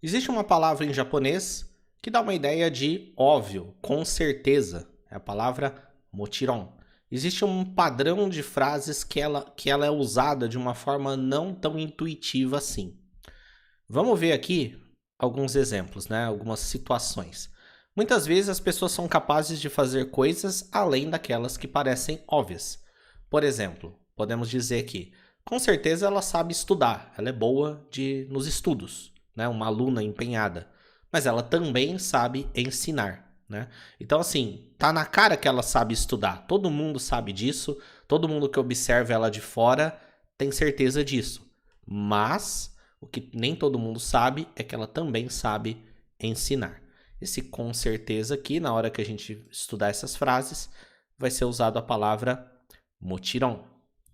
Existe uma palavra em japonês que dá uma ideia de óbvio, com certeza. É a palavra mochiron. Existe um padrão de frases que ela é usada de uma forma não tão intuitiva assim. Vamos ver aqui alguns exemplos, né? Algumas situações. Muitas vezes as pessoas são capazes de fazer coisas além daquelas que parecem óbvias. Por exemplo, podemos dizer que com certeza ela sabe estudar, ela é boa nos estudos, né? Uma aluna empenhada, mas ela também sabe ensinar, né? Então assim, tá na cara que ela sabe estudar. Todo mundo sabe disso, todo mundo que observa ela de fora tem certeza disso. Mas o que nem todo mundo sabe é que ela também sabe ensinar. Esse com certeza aqui, na hora que a gente estudar essas frases, vai ser usado a palavra mochiron,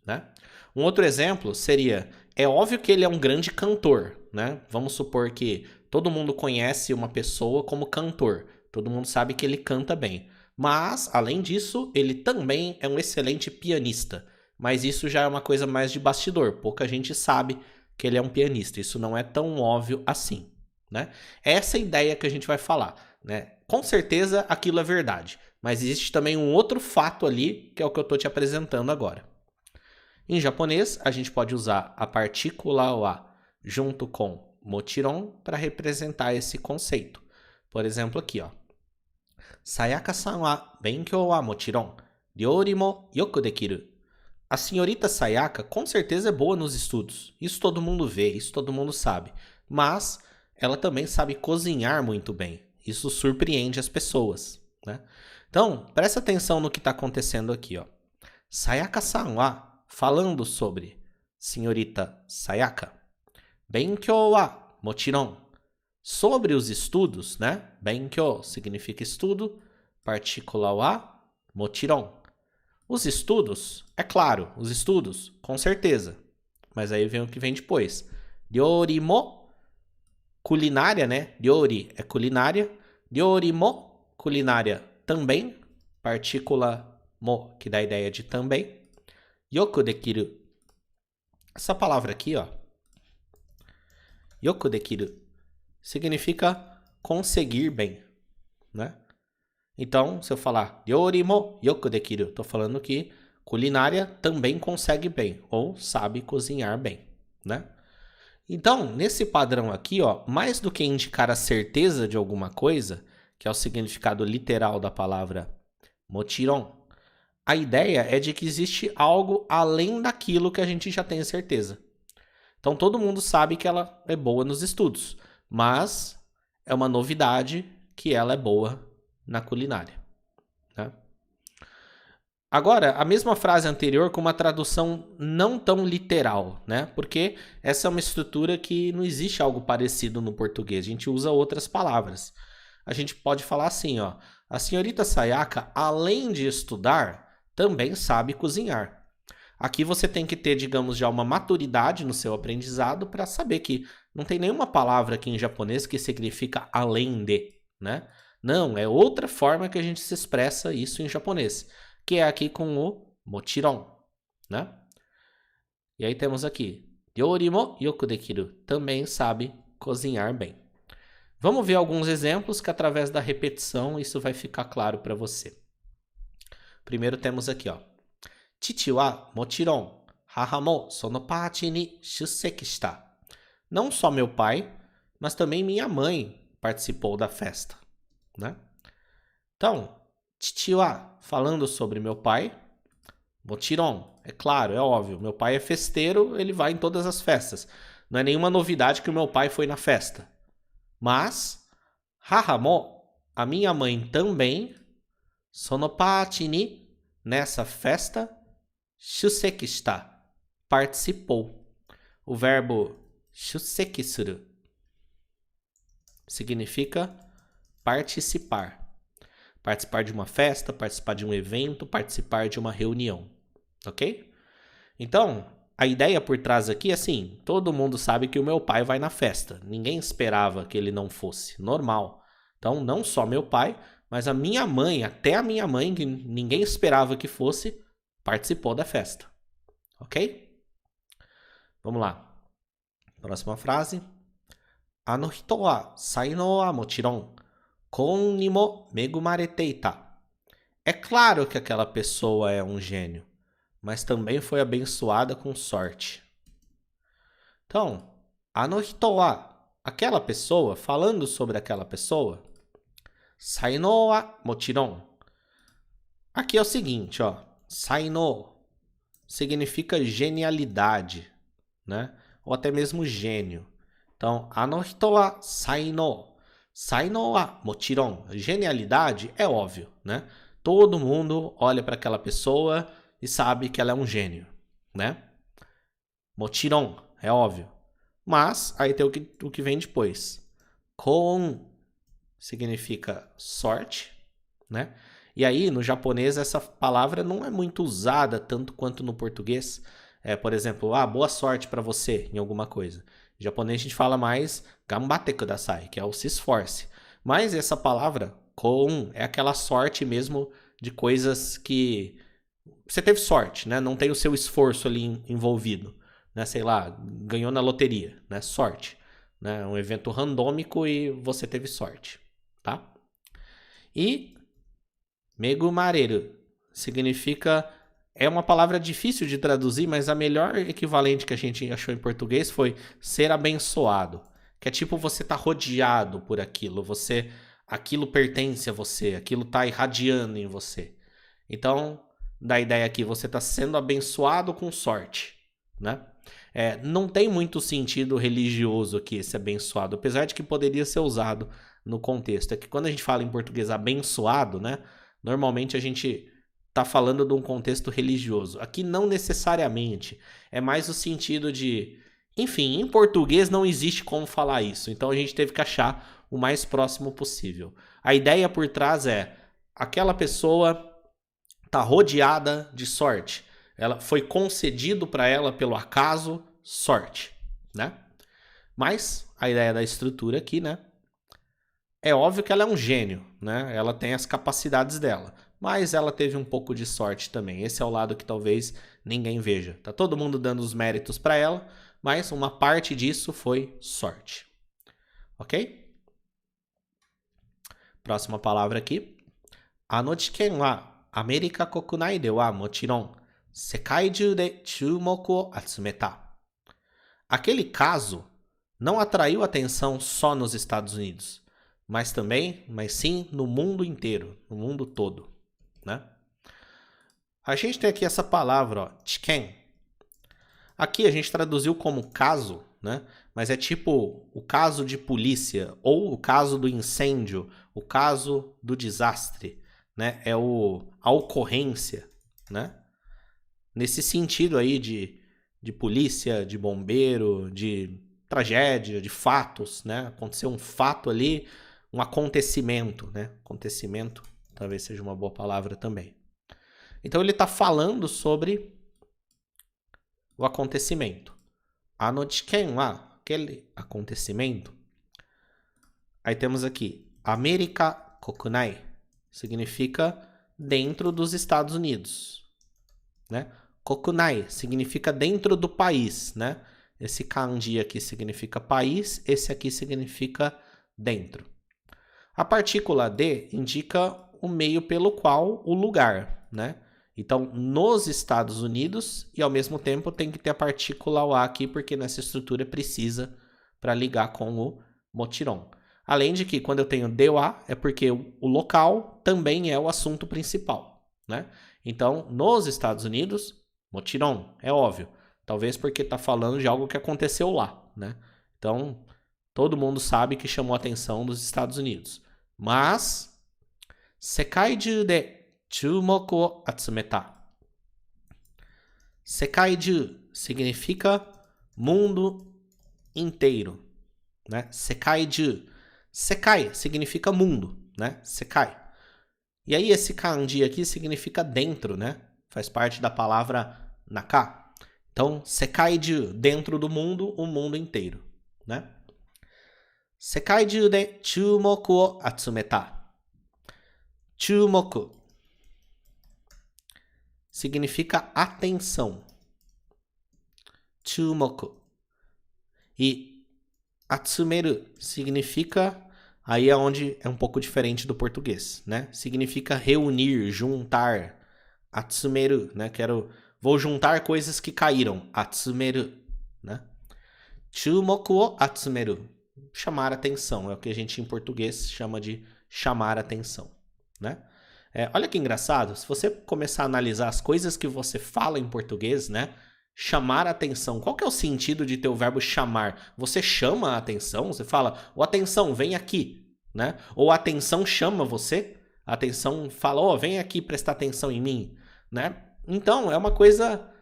né? Um outro exemplo seria, é óbvio que ele é um grande cantor, né? Vamos supor que todo mundo conhece uma pessoa como cantor, todo mundo sabe que ele canta bem. Mas, além disso, ele também é um excelente pianista. Mas isso já é uma coisa mais de bastidor, pouca gente sabe que ele é um pianista. Isso não é tão óbvio assim, né? Essa é a ideia que a gente vai falar, né? Com certeza aquilo é verdade, mas existe também um outro fato ali, que é o que eu estou te apresentando agora. Em japonês, a gente pode usar a partícula wa junto com mochiron para representar esse conceito. Por exemplo, aqui, ó. Sayaka-san wa benkyou wa mochiron, ryori mo yoku dekiru. A senhorita Sayaka com certeza é boa nos estudos. Isso todo mundo vê, isso todo mundo sabe. Mas ela também sabe cozinhar muito bem. Isso surpreende as pessoas, né? Então, presta atenção no que está acontecendo aqui, ó. Sayaka-san wa falando sobre senhorita Sayaka. Benkyou wa mochiron. Sobre os estudos, né? Benkyou significa estudo, partícula wa mochiron. Os estudos, é claro, os estudos, com certeza. Mas aí vem o que vem depois. Ryori mo, culinária, né? Ryori é culinária. Ryori mo, culinária também. Partícula mo, que dá a ideia de também. Yoku dekiru. Essa palavra aqui, ó. Yoku dekiru significa conseguir bem, né? Então, se eu falar Ryori mo yoku dekiru, estou falando que culinária também consegue bem, ou sabe cozinhar bem, né? Então, nesse padrão aqui, ó, mais do que indicar a certeza de alguma coisa, que é o significado literal da palavra mochiron, a ideia é de que existe algo além daquilo que a gente já tem certeza. Então, todo mundo sabe que ela é boa nos estudos, mas é uma novidade que ela é boa na culinária, né? Agora, a mesma frase anterior com uma tradução não tão literal, né? Porque essa é uma estrutura que não existe algo parecido no português. A gente usa outras palavras. A gente pode falar assim, ó. A senhorita Sayaka, além de estudar, também sabe cozinhar. Aqui você tem que ter, digamos, já uma maturidade no seu aprendizado para saber que não tem nenhuma palavra aqui em japonês que significa além de, né? Não, é outra forma que a gente se expressa isso em japonês, que é aqui com o mochiron, né? E aí temos aqui, ryori mo yoku dekiru, também sabe cozinhar bem. Vamos ver alguns exemplos que através da repetição isso vai ficar claro para você. Primeiro temos aqui, ó. Chichi wa mochiron, haha mo sono party ni shuseki shita. Não só meu pai, mas também minha mãe participou da festa, né? Então, chichi wa, falando sobre meu pai, mochiron, é claro, é óbvio, meu pai é festeiro, ele vai em todas as festas. Não é nenhuma novidade que o meu pai foi na festa. Mas, haha mo, a minha mãe também, sono party ni, nessa festa, shuseki shita, participou. O verbo shuseki suru significa participar. Participar de uma festa, participar de um evento, participar de uma reunião, ok? Então, a ideia por trás aqui é assim, todo mundo sabe que o meu pai vai na festa. Ninguém esperava que ele não fosse, normal. Então, não só meu pai, mas a minha mãe, até a minha mãe, que ninguém esperava que fosse, participou da festa, ok? Vamos lá. Próxima frase. あの人は才能はもちろん、幸運にも恵まれていた. É claro que aquela pessoa é um gênio, mas também foi abençoada com sorte. Então, あの人は, aquela pessoa, falando sobre aquela pessoa, 才能はもちろん. Aqui é o seguinte, ó, 才能 significa genialidade, né? Ou até mesmo gênio. Então, あの人は才能. 才能はもちろん. Genialidade é óbvio, né? Todo mundo olha para aquela pessoa e sabe que ela é um gênio, né? もちろん é óbvio. Mas aí tem o que vem depois. 幸運 significa sorte, né? E aí, no japonês, essa palavra não é muito usada tanto quanto no português. Por exemplo, boa sorte para você em alguma coisa. Em japonês a gente fala mais ganbatte kudasai, que é o se esforce. Mas essa palavra, kon, é aquela sorte mesmo de coisas que você teve sorte, né? Não tem o seu esforço ali envolvido, né? Sei lá, ganhou na loteria, né? Sorte, né? Um evento randômico e você teve sorte, tá? E megumareru significa... É uma palavra difícil de traduzir, mas a melhor equivalente que a gente achou em português foi ser abençoado. Que é tipo você tá rodeado por aquilo, aquilo pertence a você, aquilo tá irradiando em você. Então, da ideia aqui, você tá sendo abençoado com sorte, né? Não tem muito sentido religioso aqui esse abençoado, apesar de que poderia ser usado no contexto. É que quando a gente fala em português abençoado, né? Normalmente a gente tá falando de um contexto religioso. Aqui não necessariamente. É mais o sentido de... Enfim, em português não existe como falar isso. Então a gente teve que achar o mais próximo possível. A ideia por trás é... Aquela pessoa tá rodeada de sorte. Ela foi concedido para ela pelo acaso sorte, né? Mas a ideia da estrutura aqui, né? É óbvio que ela é um gênio, né? Ela tem as capacidades dela. Mas ela teve um pouco de sorte também. Esse é o lado que talvez ninguém veja. Tá todo mundo dando os méritos para ela, mas uma parte disso foi sorte. Ok? Próxima palavra aqui. あの事件はアメリカ国内ではもちろん世界中で注目を集めた. Aquele caso não atraiu atenção só nos Estados Unidos, mas sim no mundo inteiro, no mundo todo, né? A gente tem aqui essa palavra, ó, chiken. Aqui a gente traduziu como caso, né? Mas é tipo o caso de polícia, ou o caso do incêndio, o caso do desastre, né? É a ocorrência, né? Nesse sentido aí de polícia, de bombeiro, de tragédia, de fatos, né? Aconteceu um fato ali, um acontecimento, né? Acontecimento talvez seja uma boa palavra também. Então ele está falando sobre o acontecimento. Anochiken wa, aquele acontecimento. Aí temos aqui, Amerika Kokunai, significa dentro dos Estados Unidos, né? Kokunai significa dentro do país, né? Esse kanji aqui significa país, esse aqui significa dentro. A partícula de indica o meio pelo qual o lugar, né? Então, nos Estados Unidos, e ao mesmo tempo tem que ter a partícula o aqui, porque nessa estrutura precisa para ligar com o motiron. Além de que, quando eu tenho de wa, é porque o local também é o assunto principal, né? Então, nos Estados Unidos, motiron, é óbvio. Talvez porque está falando de algo que aconteceu lá, né? Então, todo mundo sabe que chamou a atenção dos Estados Unidos. Mas, Sekaiju de chumoku o atsumeta. Sekaiju significa mundo inteiro, né? Sekaiju. Sekai significa mundo, né? Sekai. E aí esse kanji aqui significa dentro, né? Faz parte da palavra naka. Então, Sekaiju, dentro do mundo, o mundo inteiro, né? Sekaiju de chumoku o atsumeta. Chumoku significa atenção. Chumoku. E Atsumeru significa... Aí é onde é um pouco diferente do português, né? Significa reunir, juntar. Atsumeru, né? Vou juntar coisas que caíram. Atsumeru, né? Chumoku o atsumeru. Chamar atenção. É o que a gente em português chama de chamar atenção, né? Olha que engraçado. Se você começar a analisar as coisas que você fala em português, né? Chamar atenção. Qual que é o sentido de ter o verbo chamar? Você chama a atenção? Você fala, ô atenção, vem aqui, né? Ou a atenção chama você? A atenção fala, ó, vem aqui prestar atenção em mim, né? Então, é uma coisa...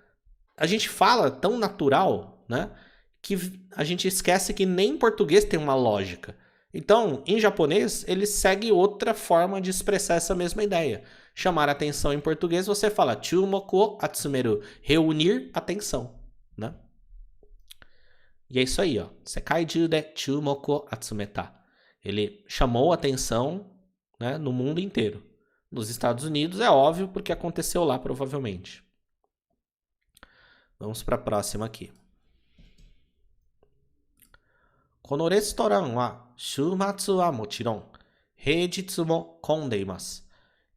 A gente fala tão natural, né? Que a gente esquece que nem em português tem uma lógica. Então, em japonês, ele segue outra forma de expressar essa mesma ideia. Chamar atenção em português, você fala chumoku atsumeru, reunir atenção, né? E é isso aí, ó. Sekaiju de chumoku atsumeta. Ele chamou atenção, né, no mundo inteiro. Nos Estados Unidos é óbvio porque aconteceu lá provavelmente. Vamos para a próxima aqui. このレストランは週末はもちろん平日も混んでいます。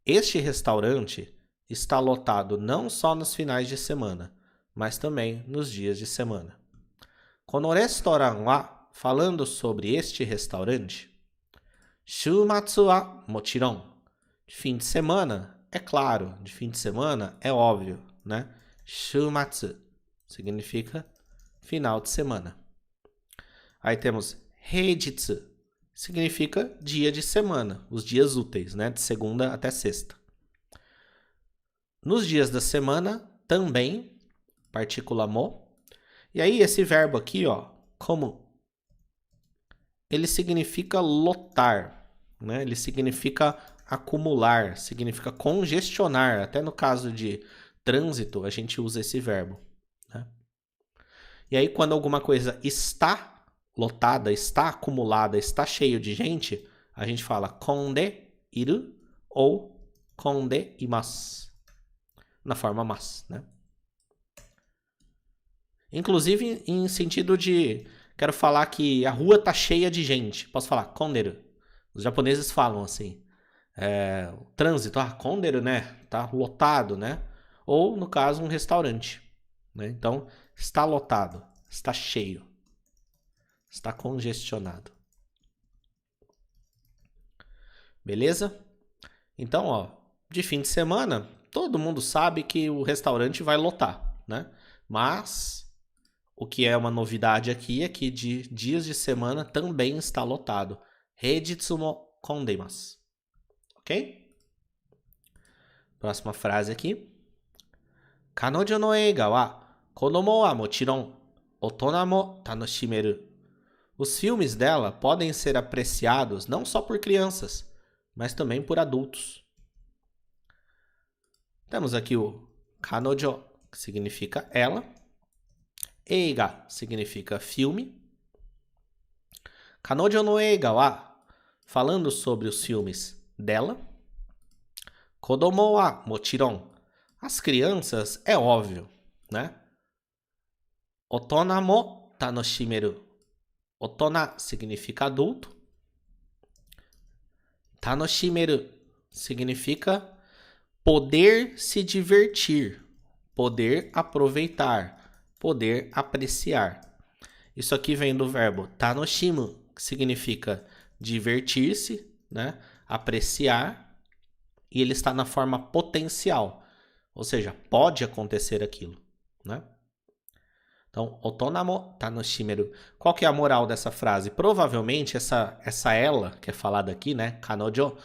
Este restaurante está lotado não só nos finais de semana, mas também nos dias de semana. このレストランは falando sobre este restaurante, 週末はもちろん de fim de semana, é claro, de fim de semana é óbvio, né? 週末 significa final de semana. Aí temos heijitsu, significa dia de semana, os dias úteis, né? De segunda até sexta. Nos dias da semana, também, partícula mo. E aí esse verbo aqui, ó, como, ele significa lotar, né? Ele significa acumular, significa congestionar. Até no caso de trânsito, a gente usa esse verbo, né? E aí quando alguma coisa está lotada, está acumulada, está cheio de gente, a gente fala konde iru ou konde imasu, na forma mas, né? Inclusive em sentido de, quero falar que a rua tá cheia de gente, posso falar konderu. Os japoneses falam assim, o trânsito, konderu, né? Tá lotado, né? Ou no caso um restaurante, né? Então está lotado, está cheio. Está congestionado. Beleza? Então, ó, de fim de semana, todo mundo sabe que o restaurante vai lotar, né? Mas o que é uma novidade aqui é que de dias de semana também está lotado. Heijitsu mo kondeimasu. Ok? Próxima frase aqui. Kanojo no eiga wa kodomo wa mochiron otono mo tanoshimeru. Os filmes dela podem ser apreciados não só por crianças, mas também por adultos. Temos aqui o kanojo, que significa ela. Eiga significa filme. Kanojo no eiga wa, falando sobre os filmes dela. Kodomo wa mochiron, as crianças, é óbvio, né? Otono mo tanoshimeru. Otona significa adulto. Tanoshimeru significa poder se divertir, poder aproveitar, poder apreciar. Isso aqui vem do verbo tanoshimu, que significa divertir-se, né? Apreciar, e ele está na forma potencial, ou seja, pode acontecer aquilo, né? Então, otono mo tanoshimeru. Qual que é a moral dessa frase? Provavelmente essa ela, que é falada aqui, né, kanojo,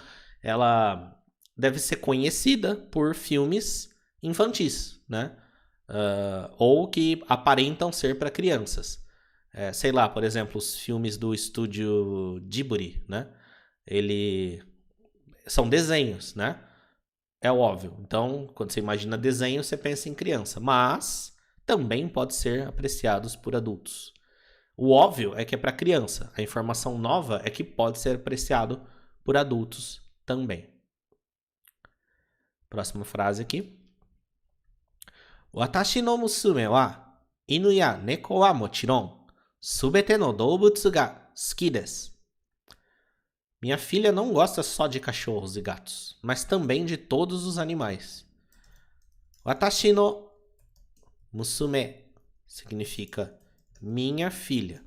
ela deve ser conhecida por filmes infantis, né? Ou que aparentam ser para crianças. Sei lá, por exemplo, os filmes do estúdio Ghibli, né? São desenhos, né? É óbvio. Então, quando você imagina desenho, você pensa em criança. Mas também pode ser apreciados por adultos. O óbvio é que é para criança. A informação nova é que pode ser apreciado por adultos também. Próxima frase aqui. Watashi no musume wa inu ya neko wa mochiron Subete no doubutsu ga suki desu. Minha filha não gosta só de cachorros e gatos, mas também de todos os animais. Watashi no musume significa minha filha.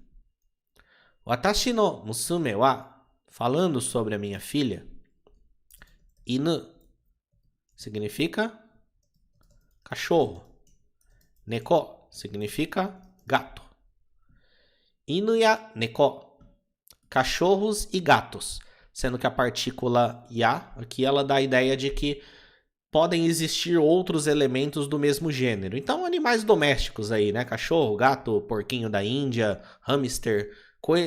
Watashi no musume wa, falando sobre a minha filha, inu significa cachorro. Neko significa gato. Inu ya neko, cachorros e gatos. Sendo que a partícula ya, aqui ela dá a ideia de que podem existir outros elementos do mesmo gênero. Então, animais domésticos aí, né? Cachorro, gato, porquinho da Índia, hamster,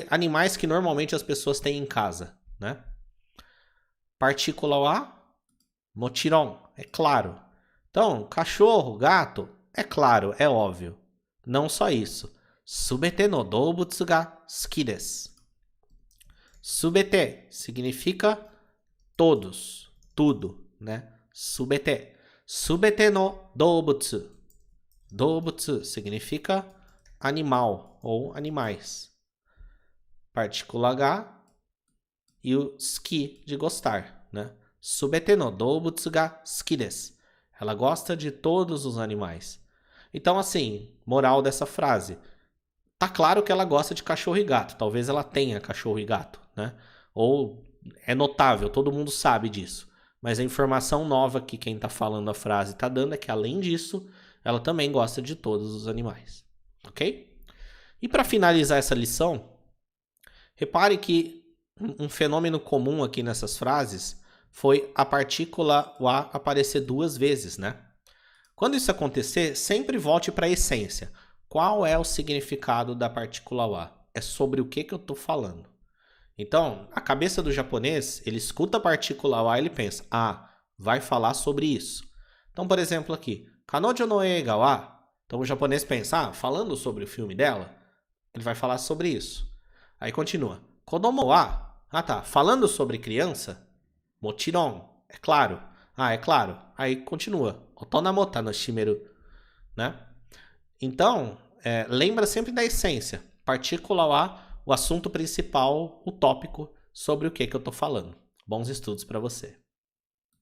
animais que normalmente as pessoas têm em casa, né? Partícula wa, mochiron, é claro. Então, cachorro, gato, é claro, é óbvio. Não só isso. Subete no doubutsu ga suki desu. Subete significa todos, tudo, né? Subete. Subete no doubutsu. Doubutsu significa animal ou animais. Partícula H e o suki de gostar, né? Subete no doubutsu ga suki desu. Ela gosta de todos os animais. Então, assim, moral dessa frase. Tá claro que ela gosta de cachorro e gato. Talvez ela tenha cachorro e gato, né? Ou é notável, todo mundo sabe disso. Mas a informação nova que quem tá falando a frase tá dando é que, além disso, ela também gosta de todos os animais. Ok? E para finalizar essa lição, repare que um fenômeno comum aqui nessas frases foi a partícula wa aparecer 2 vezes, né? Quando isso acontecer, sempre volte para a essência. Qual é o significado da partícula wa? É sobre o que eu estou falando. Então, a cabeça do japonês, ele escuta a partícula wa e ele pensa, vai falar sobre isso. Então, por exemplo aqui, Kanojo no eiga wa. Então o japonês pensa, falando sobre o filme dela, ele vai falar sobre isso. Aí continua, Kodomo wa. Falando sobre criança, mochiron, é claro. É claro. Aí continua, Otonamo tanoshimeru, né? Então, lembra sempre da essência. Partícula wa, o assunto principal, o tópico sobre o que eu estou falando. Bons estudos para você.